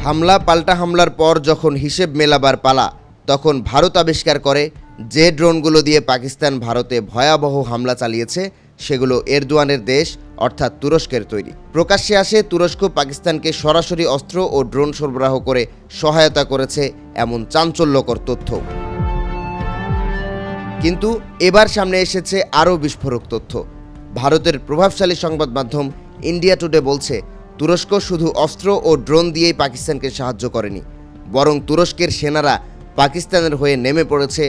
হামলা পাল্টা হামলার পর যখন হিসেব মেলাবার পালা, তখন ভারত আবিষ্কার করে যে ড্রোনগুলো দিয়ে পাকিস্তান ভারতে ভয়াবহ হামলা চালিয়েছে সেগুলো এরদোয়ানের দেশ অর্থাৎ তুরস্কের তৈরি। প্রকাশ্যে আসে তুরস্ক পাকিস্তানকে সরাসরি অস্ত্র ও ড্রোন সরবরাহ করে সহায়তা করেছে এমন চাঞ্চল্যকর তথ্য। কিন্তু এবার সামনে এসেছে আরও বিস্ফোরক তথ্য। ভারতের প্রভাবশালী সংবাদ মাধ্যম ইন্ডিয়া টুডে বলছে, তুরস্ক শুধু অস্ত্র ও ড্রোন দিয়েই পাকিস্তানকে সাহায্য করেনি, বরং তুরস্কের সেনারা পাকিস্তানের হয়ে নেমে পড়েছে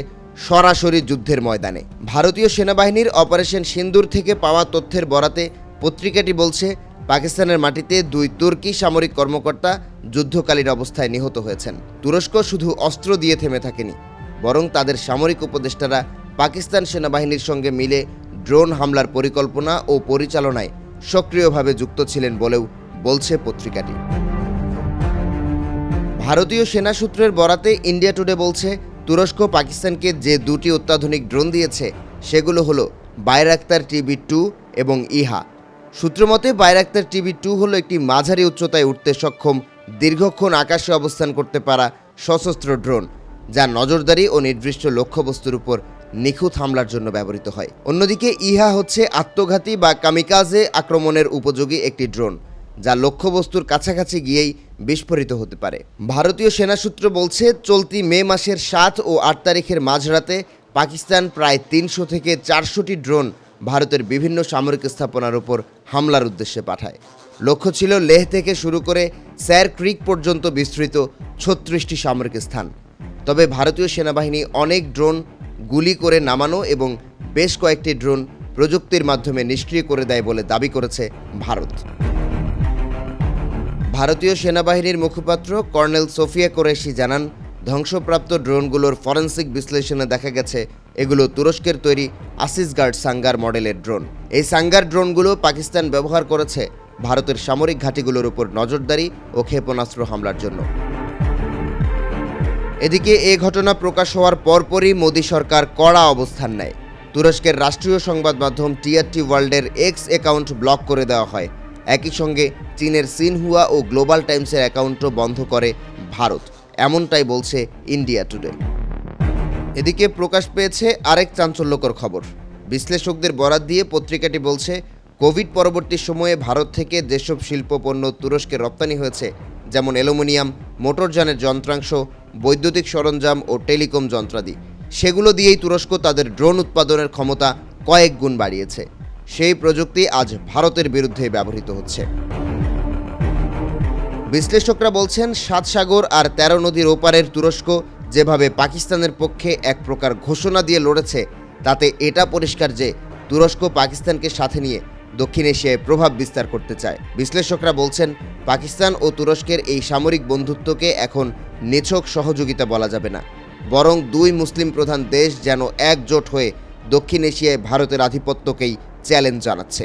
সরাসরি যুদ্ধের ময়দানে। ভারতীয় সেনাবাহিনীর অপারেশন সিন্দুর থেকে পাওয়া তথ্যের বরাতে পত্রিকাটি বলছে, পাকিস্তানের মাটিতে 2 তুর্কি সামরিক কর্মকর্তা যুদ্ধকালীন অবস্থায় নিহত হয়েছেন। তুরস্ক শুধু অস্ত্র দিয়ে থেমে থাকেনি, বরং তাদের সামরিক উপদেষ্টারা পাকিস্তান সেনাবাহিনীর সঙ্গে মিলে ড্রোন হামলার পরিকল্পনা ও পরিচালনায় সক্রিয়ভাবে যুক্ত ছিলেন বলেও বলছে পত্রিকাটি। ভারতীয় সেনা সূত্রের বরাতে ইন্ডিয়া টুডে বলছে, তুরস্ক পাকিস্তানকে যে 2টি অত্যাধুনিক ড্রোন দিয়েছে সেগুলো হলো বাইরাক্তার TB2 এবং ইহা। সূত্রমতে বাইরাক্তার TB2 হলো একটি মাঝারি উচ্চতায় উঠতে সক্ষম, দীর্ঘক্ষণ আকাশে অবস্থান করতে পারা সশস্ত্র ড্রোন, যা নজরদারি ও নির্দিষ্ট লক্ষ্যবস্তুর উপর নিখুঁত হামলার জন্য ব্যবহৃত হয়। অন্যদিকে ইহা হচ্ছে আত্মঘাতী বা কামিকাজে আক্রমণের উপযোগী একটি ড্রোন, যা লক্ষ্যবস্তুর কাছাকাছি গিয়েই বিস্ফোরিত হতে পারে। ভারতীয় সেনা সূত্র বলছে, চলতি মে মাসের 7 ও 8 তারিখের মাঝরাতে পাকিস্তান প্রায় 300 থেকে 400টি ড্রোন ভারতের বিভিন্ন সামরিক স্থাপনার উপর হামলার উদ্দেশ্যে পাঠায়। লক্ষ্য ছিল লেহ থেকে শুরু করে স্যার ক্রিক পর্যন্ত বিস্তৃত 36টি সামরিক স্থান। তবে ভারতীয় সেনাবাহিনী অনেক ড্রোন গুলি করে নামানো এবং বেশ কয়েকটি ড্রোন প্রযুক্তির মাধ্যমে নিষ্ক্রিয় করে দেয় বলে দাবি করেছে ভারত। ভারতীয় সেনাবাহিনীর মুখপাত্র কর্নেল সোফিয়া কোরেশি জানান, ধ্বংসপ্রাপ্ত ড্রোনগুলোর ফরেন্সিক বিশ্লেষণে দেখা গেছে এগুলো তুরস্কের তৈরি আসিসগার্ড সাঙ্গার মডেলের ড্রোন। এই সাঙ্গার ড্রোনগুলো পাকিস্তান ব্যবহার করেছে ভারতের সামরিক ঘাঁটিগুলোর উপর নজরদারি ও ক্ষেপণাস্ত্র হামলার জন্য। এদিকে এ ঘটনা প্রকাশ হওয়ার পরপরই মোদী সরকার কড়া অবস্থান নেয়। তুরস্কের রাষ্ট্রীয় সংবাদ মাধ্যম TRT ওয়ার্ল্ডের এক্স অ্যাকাউন্ট ব্লক করে দেওয়া হয়। একই সঙ্গে চীনের সিনহুয়া ও গ্লোবাল টাইমসের অ্যাকাউন্টও বন্ধ করে ভারত, এমনটাই বলছে ইন্ডিয়া টুডে। এদিকে প্রকাশ পেয়েছে আরেক চাঞ্চল্যকর খবর। বিশ্লেষকদের বরাত দিয়ে পত্রিকাটি বলছে, কোভিড পরবর্তী সময়ে ভারত থেকে যেসব শিল্পপণ্য তুরস্কে রপ্তানি হয়েছে, যেমন অ্যালুমিনিয়াম, মোটরযানের যন্ত্রাংশ, বৈদ্যুতিক সরঞ্জাম ও টেলিকম যন্ত্রাদি, সেগুলো দিয়েই তুরস্ক তাদের ড্রোন উৎপাদনের ক্ষমতা কয়েক গুণ বাড়িয়েছে। সেই প্রযুক্তি আজ ভারতের বিরুদ্ধে ব্যবহৃত হচ্ছে। বিশ্লেষকরা বলছেন, 7 সাগর আর 13 নদীর ওপারের তুরস্ক যেভাবে পাকিস্তানের পক্ষে এক প্রকার ঘোষণা দিয়ে লড়েছে, তাতে এটা পরিষ্কার যে তুরস্ক পাকিস্তানকে সাথে নিয়ে দক্ষিণ এশিয়ায় প্রভাব বিস্তার করতে চায়। বিশ্লেষকরা বলছেন, পাকিস্তান ও তুরস্কের এই সামরিক বন্ধুত্বকে এখন নিছক সহযোগিতা বলা যাবে না, বরং 2 মুসলিম প্রধান দেশ যেন একজোট হয়ে দক্ষিণ এশিয়ায় ভারতের আধিপত্যকেই চ্যালেঞ্জ জানাচ্ছে।